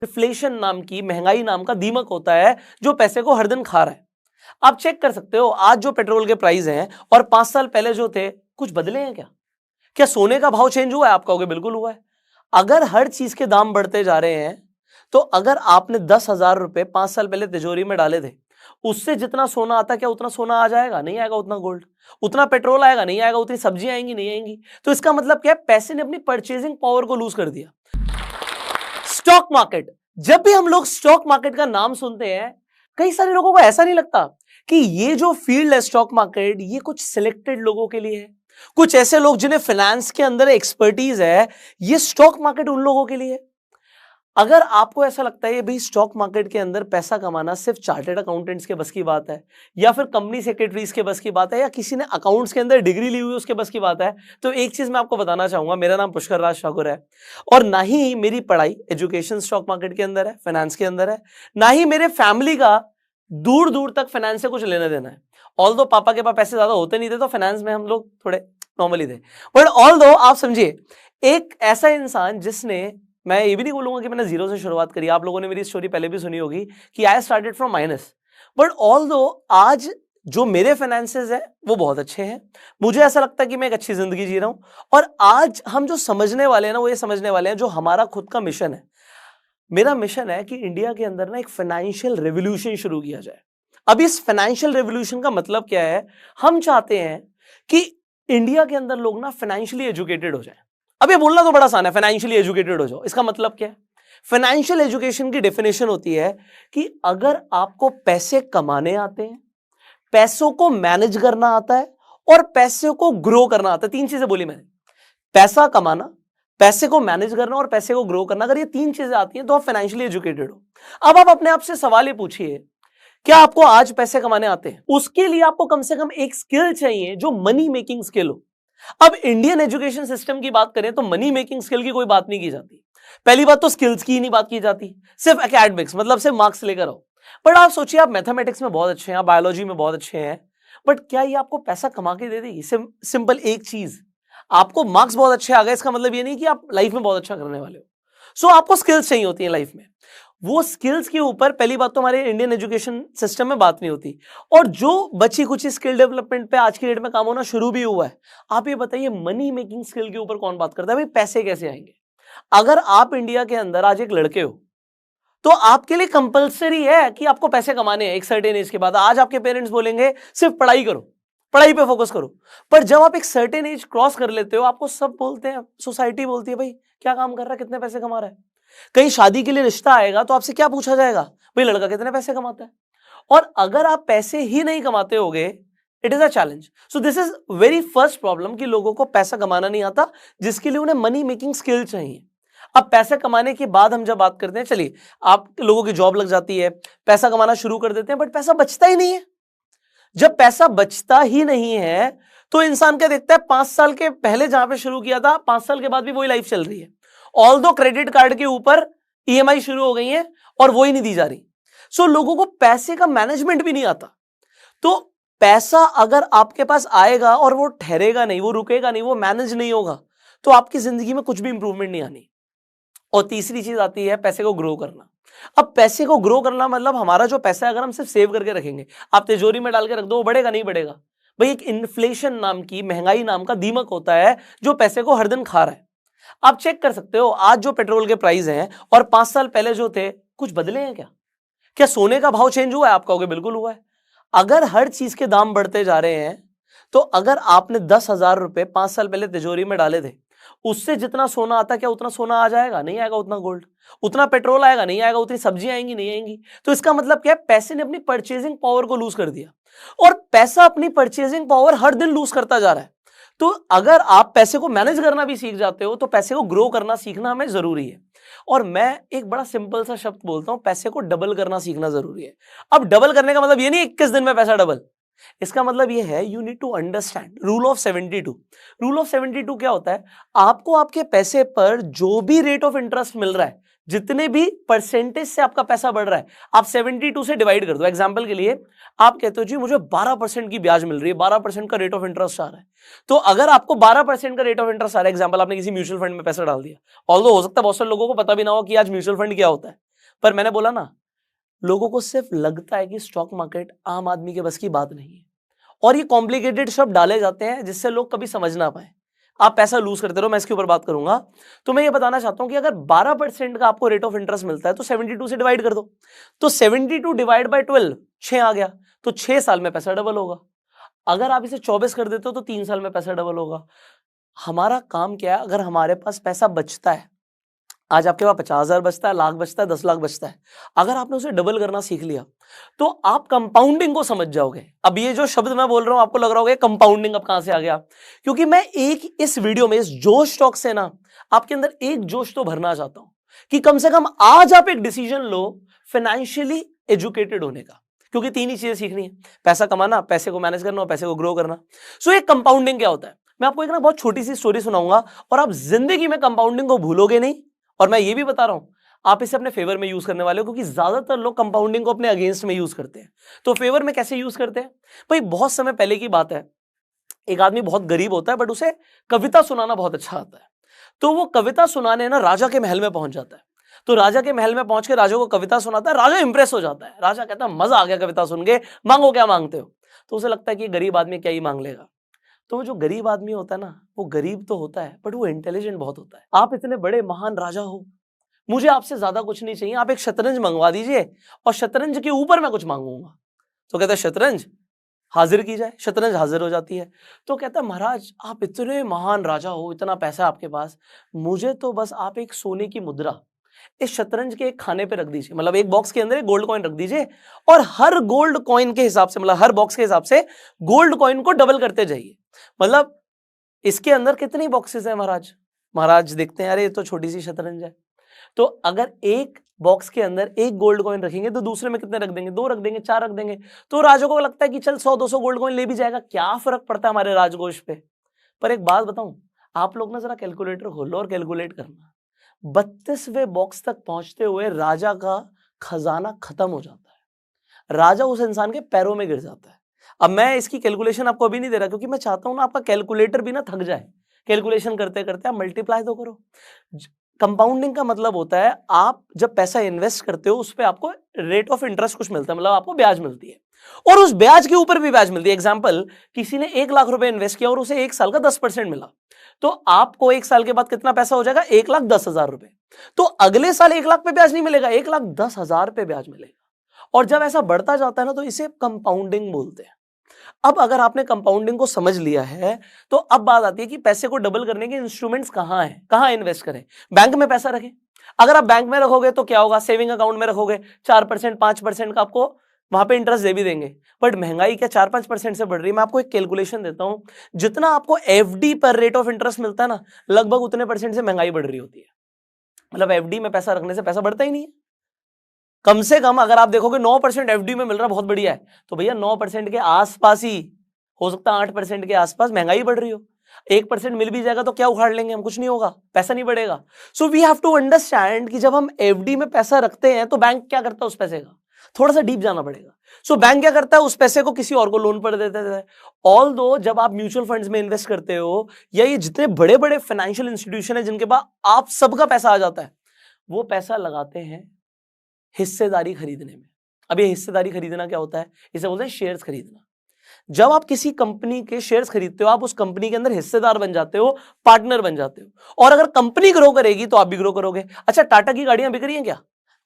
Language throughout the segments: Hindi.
इन्फ्लेशन नाम की, महंगाई नाम का दीमक होता है जो पैसे को हर दिन खा रहा है। आप चेक कर सकते हो आज जो पेट्रोल के प्राइस हैं और 5 साल पहले जो थे, कुछ बदले हैं क्या? क्या सोने का भाव चेंज हुआ है? आप कहोगे बिल्कुल हुआ है। अगर हर चीज के दाम बढ़ते जा रहे हैं तो अगर आपने 10,000 रुपए 5 साल पहले तिजोरी में डाले थे, उससे जितना सोना आता, क्या उतना सोना आ जाएगा? नहीं आएगा। उतना गोल्ड, उतना पेट्रोल आएगा? नहीं आएगा। उतनी सब्जियां आएंगी? नहीं आएंगी। तो इसका मतलब क्या है? पैसे ने अपनी परचेजिंग पावर को लूज कर दिया। स्टॉक मार्केट, जब भी हम लोग स्टॉक मार्केट का नाम सुनते हैं, कई सारे लोगों को ऐसा नहीं लगता कि ये जो फील्ड है स्टॉक मार्केट, ये कुछ सिलेक्टेड लोगों के लिए है, कुछ ऐसे लोग जिन्हें फाइनेंस के अंदर एक्सपर्टीज है, ये स्टॉक मार्केट उन लोगों के लिए है। अगर आपको ऐसा लगता है भाई स्टॉक मार्केट के अंदर पैसा कमाना सिर्फ चार्टर्ड अकाउंटेंट्स के बस की बात है, या फिर कंपनी सेक्रेटरीज के बस की बात है, या किसी ने अकाउंट्स के अंदर डिग्री ली हुई उसके बस की बात है, तो एक चीज मैं आपको बताना चाहूंगा, मेरा नाम पुष्कर राज ठाकुर है और ना ही मेरी पढ़ाई एजुकेशन स्टॉक मार्केट के अंदर है, फाइनेंस के अंदर है, ना ही मेरे फैमिली का दूर दूर तक फाइनेंस से कुछ लेना देना है। ऑल्दो पापा के पास पैसे ज्यादा होते नहीं थे तो फाइनेंस में हम लोग थोड़े नॉर्मली थे, बट ऑल्दो आप समझिए एक ऐसा इंसान जिसने, मैं ये भी नहीं बोलूंगा कि मैंने जीरो से शुरुआत करी, आप लोगों ने मेरी स्टोरी पहले भी सुनी होगी कि I started from minus, but although आज जो मेरे फाइनेंसेस है वो बहुत अच्छे हैं, मुझे ऐसा लगता है कि मैं एक अच्छी जिंदगी जी रहा हूं। और आज हम जो समझने वाले हैं ना, वो ये समझने वाले हैं जो हमारा खुद का मिशन है। मेरा मिशन है कि इंडिया के अंदर ना एक फाइनेंशियल रेवोल्यूशन शुरू किया जाए। अब इस फाइनेंशियल रेवोल्यूशन का मतलब क्या है? हम चाहते हैं कि इंडिया के अंदर लोग ना फाइनेंशियली एजुकेटेड हो जाए। अब ये बोलना तो बड़ा आसान है, फाइनेंशियली एजुकेटेड हो जाओ, इसका मतलब क्या है? फाइनेंशियल एजुकेशन की डेफिनेशन होती है कि अगर आपको पैसे कमाने आते हैं, पैसों को मैनेज करना आता है और पैसे को ग्रो करना आता है, तीन चीजें बोली मैंने, पैसा कमाना, पैसे को मैनेज करना और पैसे को ग्रो करना, अगर ये तीन चीजें आती हैं तो आप फाइनेंशियली एजुकेटेड हो। अब आप अपने आप से सवाल ये पूछिए, क्या आपको आज पैसे कमाने आते हैं? उसके लिए आपको कम से कम एक स्किल चाहिए जो मनी मेकिंग स्किल हो। अब इंडियन एजुकेशन सिस्टम की बात करें तो मनी मेकिंग स्किल की कोई बात नहीं की जाती। पहली बात तो स्किल्स की ही नहीं बात की जाती, सिर्फ एकेडमिक्स, मतलब सिर्फ मार्क्स लेकर आओ। बट आप सोचिए, आप मैथमेटिक्स में बहुत अच्छे हैं, आप बायोलॉजी में बहुत अच्छे हैं, बट क्या ये आपको पैसा कमा के दे देगी? सिंपल एक चीज, आपको मार्क्स बहुत अच्छे आ गए इसका मतलब ये नहीं कि आप लाइफ में बहुत अच्छा करने वाले हो। सो आपको स्किल्स चाहिए होती है लाइफ में। वो स्किल्स के ऊपर पहली बात तो हमारे इंडियन एजुकेशन सिस्टम में बात नहीं होती, और जो बची कुछ स्किल डेवलपमेंट पे आज की डेट में काम होना शुरू भी हुआ है। आप ये बताइए, मनी मेकिंग स्किल के ऊपर कौन बात करता है? भाई पैसे कैसे आएंगे? अगर आप इंडिया के अंदर आज एक लड़के हो तो आपके लिए कंपलसरी है कि आपको पैसे कमाने हैं एक सर्टेन एज के बाद। आज आपके पेरेंट्स बोलेंगे सिर्फ पढ़ाई करो, पढ़ाई पे फोकस करो, पर जब आप एक सर्टेन एज क्रॉस कर लेते हो, आपको सब बोलते हैं, सोसाइटी बोलती है भाई क्या काम कर रहा है, कितने पैसे कमा रहा है। कहीं शादी के लिए रिश्ता आएगा तो आपसे क्या पूछा जाएगा? भाई लड़का कितने पैसे कमाता है। और अगर आप पैसे ही नहीं कमाते होगे, it is a challenge. So this is very first problem कि लोगों को पैसा कमाना नहीं आता, जिसके लिए उन्हें मनी मेकिंग स्किल चाहिए। अब पैसे कमाने के बाद हम जब बात करते हैं, चलिए आप लोगों की जॉब लग जाती है, पैसा कमाना शुरू कर देते हैं, बट पैसा बचता ही नहीं है। जब पैसा बचता ही नहीं है तो इंसान क्या देखता है? 5 साल के पहले जहां पे शुरू किया था, 5 साल के बाद भी वही लाइफ चल रही है। ऑल्दो क्रेडिट कार्ड के ऊपर ईएमआई शुरू हो गई है और वो ही नहीं दी जा रही। सो लोगों को पैसे का मैनेजमेंट भी नहीं आता। तो पैसा अगर आपके पास आएगा और वो ठहरेगा नहीं, वो रुकेगा नहीं, वो मैनेज नहीं होगा, तो आपकी जिंदगी में कुछ भी इंप्रूवमेंट नहीं आनी। और तीसरी चीज आती है पैसे को ग्रो करना। अब पैसे को ग्रो करना मतलब हमारा जो पैसा है अगर हम सिर्फ सेव करके रखेंगे, आप तिजोरी में डाल के रख दो, वो बढ़ेगा नहीं बढ़ेगा। भाई एक इन्फ्लेशन नाम की, महंगाई नाम का दीमक होता है जो पैसे को हर दिन खा रहा है। आप चेक कर सकते हो आज जो पेट्रोल के प्राइस हैं और 5 साल पहले जो थे, कुछ बदले हैं क्या? क्या सोने का भाव चेंज हुआ है? आप कहोगे बिल्कुल हुआ है। अगर हर चीज के दाम बढ़ते जा रहे हैं तो अगर आपने 10,000 रुपए 5 साल पहले तिजोरी में डाले थे, उससे जितना सोना आता, क्या उतना सोना आ जाएगा? नहीं आएगा। उतना गोल्ड, उतना पेट्रोल आएगा? नहीं आएगा। उतनी सब्जियां आएंगी? नहीं आएंगी। तो इसका मतलब क्या है? पैसे ने अपनी परचेजिंग पावर को लूज कर दिया, और पैसा अपनी परचेजिंग पावर हर दिन लूज करता जा रहा है। तो अगर आप पैसे को मैनेज करना भी सीख जाते हो तो पैसे को ग्रो करना सीखना हमें जरूरी है। और मैं एक बड़ा सिंपल सा शब्द बोलता हूं, पैसे को डबल करना सीखना जरूरी है। अब डबल करने का मतलब ये नहीं 21 दिन में पैसा डबल, इसका मतलब ये है you need to understand rule of 72। Rule of 72 क्या होता है? आपको आपके पैसे पर जो भी रेट ऑफ इंटरेस्ट मिल रहा है, जितने भी परसेंटेज से आपका पैसा बढ़ रहा है, आप 72 से डिवाइड कर दो। एग्जांपल के लिए आप कहते हो जी मुझे 12% की ब्याज मिल रही है, 12% का रेट ऑफ इंटरेस्ट आ रहा है, तो अगर आपको 12% का रेट ऑफ इंटरेस्ट आ रहा है, एग्जांपल आपने किसी म्यूचुअल फंड में पैसा डाल दिया, ऑल्दो हो सकता है बहुत सारे लोगों को पता भी ना हो कि आज म्यूचुअल फंड क्या होता है, पर मैंने बोला ना, लोगों को सिर्फ लगता है कि स्टॉक मार्केट आम आदमी के बस की बात नहीं है, और ये कॉम्प्लिकेटेड शब्द डाले जाते हैं जिससे लोग कभी समझ ना पाए। आप पैसा लूज करते रहो, मैं इसके ऊपर बात करूंगा। तो मैं ये बताना चाहता हूं कि अगर 12% का आपको रेट ऑफ इंटरेस्ट मिलता है तो 72 से डिवाइड कर दो, तो 72 डिवाइड बाय 12 6 आ गया, तो 6 साल में पैसा डबल होगा। अगर आप इसे 24 कर देते हो तो 3 साल में पैसा डबल होगा। हमारा काम क्या है, अगर हमारे पास पैसा बचता है, आज आपके पास 50,000 बचता है, लाख बचता है, 10 लाख बचता है, अगर आपने उसे डबल करना सीख लिया तो आप कंपाउंडिंग को समझ जाओगे। अब ये जो शब्द मैं बोल रहा हूं आपको लग रहा होगा कंपाउंडिंग अब कहां से आ गया, क्योंकि मैं एक इस वीडियो में इस जोश टॉक से ना आपके अंदर एक जोश तो भरना चाहता हूं कि कम से कम आज आप एक डिसीजन लो फाइनेंशियली एजुकेटेड होने का, क्योंकि 3 ही चीजें सीखनी है, पैसा कमाना, पैसे को मैनेज करना और पैसे को ग्रो करना। सो ये कंपाउंडिंग क्या होता है, मैं आपको एक ना बहुत छोटी सी स्टोरी सुनाऊंगा और आप जिंदगी में कंपाउंडिंग को भूलोगे नहीं। और मैं ये भी बता रहा हूं आप इसे अपने फेवर में यूज करने वाले हो, क्योंकि ज्यादातर लोग कंपाउंडिंग को अपने अगेंस्ट में यूज करते हैं। तो फेवर में कैसे यूज करते हैं भाई, बहुत समय पहले की बात है, एक आदमी बहुत गरीब होता है बट उसे कविता सुनाना बहुत अच्छा आता है। तो वो कविता सुनाने ना राजा के महल में पहुंच जाता है। तो राजा के महल में पहुंच के राजा को कविता सुनाता है, राजा इंप्रेस हो जाता है। राजा कहता है मजा आ गया कविता सुन के, मांगो क्या मांगते हो। तो उसे लगता है कि गरीब आदमी क्या ही मांग लेगा। तो वो जो गरीब आदमी होता है ना, वो गरीब तो होता है बट वो इंटेलिजेंट बहुत होता है। आप इतने बड़े महान राजा हो, मुझे आपसे ज्यादा कुछ नहीं चाहिए, आप एक शतरंज मंगवा दीजिए और शतरंज के ऊपर मैं कुछ मांगूंगा। तो कहता है शतरंज हाजिर की जाए, शतरंज हाजिर हो जाती है। तो कहता है महाराज आप इतने महान राजा हो, इतना पैसा आपके पास, मुझे तो बस आप एक सोने की मुद्रा इस शतरंज के एक खाने पे रख दीजिए, मतलब एक बॉक्स के अंदर एक गोल्ड कॉइन रख दीजिए और हर गोल्ड कॉइन के हिसाब से, मतलब हर बॉक्स के हिसाब से गोल्ड कॉइन को डबल करते जाइए। मतलब इसके अंदर कितनी बॉक्सेस है महाराज। महाराज देखते हैं अरे ये तो छोटी सी शतरंज है। तो अगर एक बॉक्स के अंदर एक गोल्ड कॉइन रखेंगे तो दूसरे में कितने रख देंगे, 2 रख देंगे, 4 रख देंगे। तो राजा को लगता है कि चल 100-200 गोल्ड कॉइन ले भी जाएगा, क्या फर्क पड़ता है हमारे राजकोष पे। पर एक बात बताऊं, आप लोग ना जरा कैलकुलेटर खोलो और कैलकुलेट करना, 32वें बॉक्स तक पहुंचते हुए राजा का खजाना खत्म हो जाता है, राजा उस इंसान के पैरों में गिर जाता है। अब मैं इसकी कैलकुलेशन आपको अभी नहीं दे रहा, क्योंकि मैं चाहता हूं ना आपका कैलकुलेटर भी ना थक जाए कैलकुलेशन करते करते। आप मल्टीप्लाई तो करो। कंपाउंडिंग का मतलब होता है आप जब पैसा इन्वेस्ट करते हो उस पर आपको रेट ऑफ इंटरेस्ट कुछ मिलता है, मतलब आपको ब्याज मिलती है और उस ब्याज के ऊपर भी ब्याज मिलती है। एग्जांपल, किसी ने 1 लाख रुपए इन्वेस्ट किया और उसे 1 साल का 10% मिला, तो आपको 1 साल के बाद कितना पैसा हो जाएगा, 1,10,000 रुपए। तो अगले साल 1 लाख पे ब्याज नहीं मिलेगा, 1,10,000 पे ब्याज मिलेगा। और जब ऐसा बढ़ता जाता है ना तो इसे कंपाउंडिंग बोलते हैं। अब अगर आपने कंपाउंडिंग को समझ लिया है तो अब बात आती है कि पैसे को डबल करने के इंस्ट्रूमेंट्स कहां हैं, कहां इन्वेस्ट करें। बैंक में पैसा रखें, अगर आप बैंक में रखोगे तो क्या होगा, सेविंग अकाउंट में रखोगे 4% 5% का आपको वहां पे इंटरेस्ट दे भी देंगे। बट महंगाई क्या 4-5% से बढ़ रही है। मैं आपको एक कैलकुलेशन देता हूं, जितना आपको एफडी पर रेट ऑफ इंटरेस्ट मिलता है ना, लगभग उतने परसेंट से महंगाई बढ़ रही होती है। मतलब एफडी में पैसा रखने से पैसा बढ़ता ही नहीं है। कम से कम अगर आप देखोगे 9% एफडी में मिल रहा बहुत बढ़िया है, तो भैया 9% के आसपास ही हो सकता है, 8% के आसपास महंगाई बढ़ रही हो। 1% मिल भी जाएगा तो क्या उखाड़ लेंगे हम, कुछ नहीं होगा, पैसा नहीं बढ़ेगा। So we have to understand कि जब हम एफडी में पैसा रखते हैं तो बैंक क्या करता है उस पैसे का, थोड़ा सा डीप जाना पड़ेगा। सो बैंक क्या करता है, उस पैसे को किसी और को लोन पर देता है। ऑल दो जब आप म्यूचुअल फंड्स में इन्वेस्ट करते हो या ये जितने बड़े बड़े फाइनेंशियल इंस्टीट्यूशन है जिनके पास आप सबका पैसा आ जाता है, वो पैसा लगाते हैं हिस्सेदारी खरीदने में। अब ये हिस्सेदारी खरीदना क्या होता है, इसे बोलते हैं शेयर्स खरीदना। जब आप किसी कंपनी के शेयर्स खरीदते हो आप उस कंपनी के अंदर हिस्सेदार बन जाते हो, पार्टनर बन जाते हो। और अगर कंपनी ग्रो करेगी तो आप भी ग्रो करोगे। अच्छा, टाटा की गाड़ियां बिक रही हैं क्या,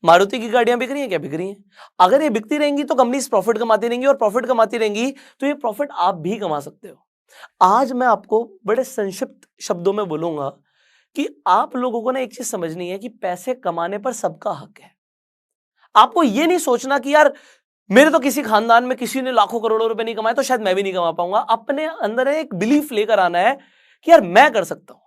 मारुति की गाड़ियां बिक रही हैं क्या, बिक रही हैं। अगर ये बिकती रहेंगी तो कंपनी प्रॉफिट कमाती रहेंगी और प्रॉफिट कमाती रहेंगी तो ये प्रॉफिट आप भी कमा सकते हो। आज मैं आपको बड़े संक्षिप्त शब्दों में बोलूंगा कि आप लोगों को ना एक चीज समझनी है कि पैसे कमाने पर सबका हक है। आपको यह नहीं सोचना कि यार मेरे तो किसी खानदान में किसी ने लाखों करोड़ों रुपए नहीं कमाए तो शायद मैं भी नहीं कमा पाऊंगा। अपने अंदर एक बिलीफ लेकर आना है कि यार मैं कर सकता हूं।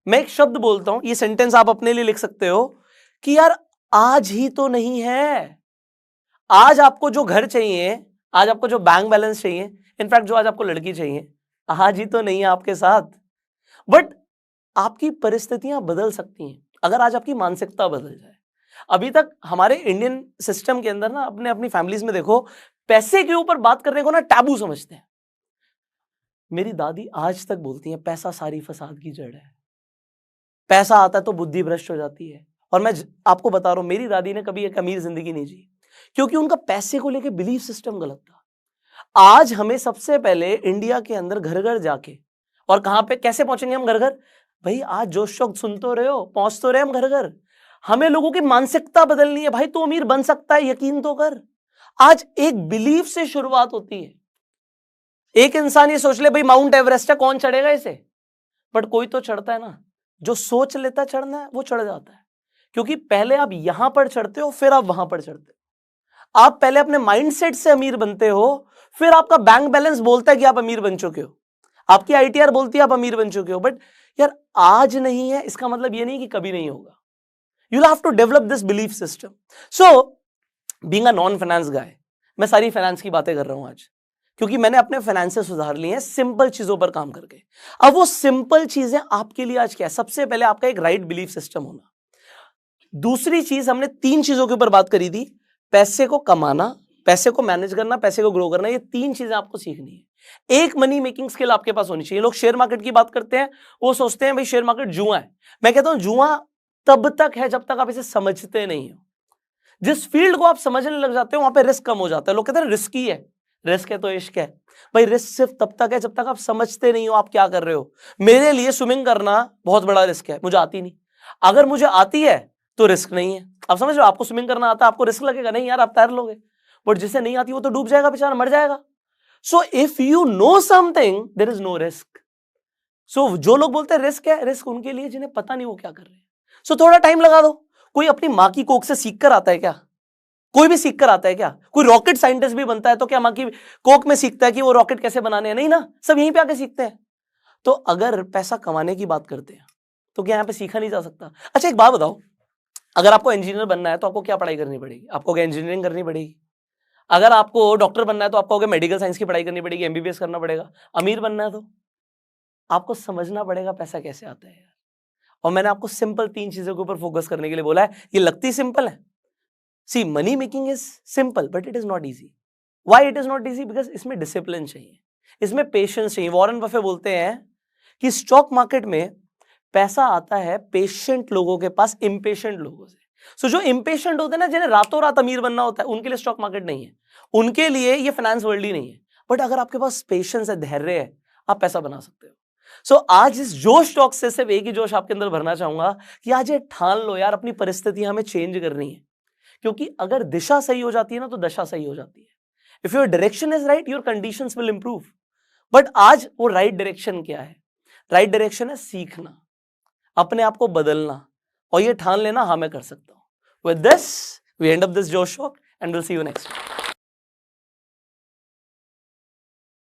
मैं एक शब्द बोलता हूं, ये सेंटेंस आप अपने लिए लिख सकते हो कि यार आज ही तो नहीं है। आज आपको जो घर चाहिए, आज आपको जो बैंक बैलेंस चाहिए, इनफैक्ट जो आज आपको लड़की चाहिए, आज ही तो नहीं है आपके साथ। बट आपकी परिस्थितियां बदल सकती हैं अगर आज आपकी मानसिकता बदल जाए। अभी तक हमारे इंडियन सिस्टम के अंदर ना अपने अपनी फैमिलीज में देखो, पैसे के ऊपर बात करने को ना टैबू समझते हैं। मेरी दादी आज तक बोलती है पैसा सारी फसाद की जड़ है, पैसा आता है तो बुद्धि भ्रष्ट हो जाती है, और मैं आपको बता रहा हूं, मेरी दादी ने कभी एक अमीर जिंदगी नहीं जी, क्योंकि उनका पैसे को लेके बिलीफ सिस्टम गलत था। आज हमें सबसे पहले इंडिया के अंदर घर घर जाके, और कहां पे कैसे पहुंचेंगे हम घर घर? भाई आज जो शब्द सुन तो रहे हो, पहुंच तो रहे हम घर घर। हमें लोगों की मानसिकता बदलनी है। भाई तू अमीर बन सकता है, यकीन तो कर। आज एक बिलीफ से शुरुआत होती है। एक इंसान ये सोच ले भाई माउंट एवरेस्ट है, कौन चढ़ेगा इसे? बट कोई तो चढ़ता है ना। जो सोच लेता चढ़ना है वो चढ़ जाता है, क्योंकि पहले आप यहां पर चढ़ते हो, फिर आप वहां पर चढ़ते हो। आप पहले अपने माइंडसेट से अमीर बनते हो, फिर आपका बैंक बैलेंस बोलता है कि आप अमीर बन चुके हो, आपकी आईटीआर बोलती है आप अमीर बन चुके हो। बट यार आज नहीं है इसका मतलब ये नहीं कि कभी नहीं होगा। You have to develop this belief system. So being a non finance guy, मैं सारी फाइनेंस की बातें कर रहा हूं आज, क्योंकि मैंने अपने फाइनेंस सुधार लिए हैं सिंपल चीजों पर काम करके। अब वो सिंपल चीजें आपके लिए आज क्या है? सबसे पहले आपका एक राइट बिलीफ सिस्टम होना। दूसरी चीज, हमने 3 चीजों के ऊपर बात करी थी, पैसे को कमाना, पैसे को मैनेज करना, पैसे को ग्रो करना। ये 3 चीजें आपको सीखनी है। एक मनी मेकिंग स्किल आपके पास होनी चाहिए। लोग शेयर मार्केट की बात करते हैं, वो सोचते हैं भाई शेयर मार्केट जुआ है। मैं कहता हूं जुआ तब तक है जब तक आप इसे समझते नहीं हो। जिस फील्ड को आप समझने लग जाते हो वहां पे रिस्क कम हो जाता है। लोग कहते हैं रिस्की है, रिस्क है तो इश्क है। भाई रिस्क सिर्फ तब तक है जब तक आप समझते नहीं हो आप क्या कर रहे हो। मेरे लिए स्विमिंग करना बहुत बड़ा रिस्क है, मुझे आती नहीं। अगर मुझे आती है तो रिस्क नहीं है। आप समझ रहे हो? आपको स्विमिंग करना आता है, आपको रिस्क लगेगा नहीं यार, आप तैर लोगे। बट जिसे नहीं आती वो तो डूब जाएगा बेचारा, मर जाएगा। So if you know something there is no risk. So जो लोग बोलते हैं रिस्क है, रिस्क उनके लिए जिन्हें पता नहीं वो क्या कर रहे हैं। सो थोड़ा टाइम लगा दो। कोई अपनी माँ की कोख से सीख कर आता है क्या? कोई भी सीख कर आता है क्या? कोई रॉकेट साइंटिस्ट भी बनता है तो क्या माँ की कोख में सीखता है कि वो रॉकेट कैसे बनाने हैं? नहीं ना, सब यहीं पे आके सीखते हैं। तो अगर पैसा कमाने की बात करते हैं तो क्या यहाँ पे सीखा नहीं जा सकता? अच्छा एक बात बताओ, अगर आपको इंजीनियर बनना है तो आपको क्या पढ़ाई करनी पड़ेगी? आपको क्या इंजीनियरिंग करनी पड़ेगी? अगर आपको डॉक्टर बनना है तो आपको मेडिकल साइंस की पढ़ाई करनी पड़ेगी, एमबीबीएस करना पड़ेगा। अमीर बनना है तो आपको समझना पड़ेगा पैसा कैसे आता है यार। और मैंने आपको सिंपल 3 चीजों के ऊपर फोकस करने के लिए बोला है। ये लगती सिंपल है। See money making is simple but it is not easy. Why it is not easy? Because इसमें डिसिप्लिन चाहिए, इसमें पेशेंस चाहिए। वॉरेन बफे बोलते हैं कि स्टॉक मार्केट में पैसा आता है पेशेंट लोगों के पास, इम्पेशेंट लोगों से। सो जो इम्पेशेंट होते हैं ना, जिन्हें रातों रात अमीर बनना होता है, उनके लिए स्टॉक मार्केट नहीं है, उनके लिए ये फाइनेंस वर्ल्ड ही नहीं है। बट अगर आपके पास पेशेंस है, धैर्य है, आप पैसा बना सकते हो। सो आज इस जोश टॉक से सिर्फ एक ही जोश आपके अंदर भरना चाहूंगा कि आज ये ठान लो यार, अपनी परिस्थितियां हमें चेंज करनी है। क्योंकि अगर दिशा सही हो जाती है ना तो दशा सही हो जाती है। If your direction is right, your conditions will improve. But आज वो राइट डायरेक्शन क्या है? राइट डायरेक्शन है सीखना, अपने आप को बदलना, और ये ठान लेना हाँ मैं कर सकता हूं। With this we end up this Josh talk and will see you next time.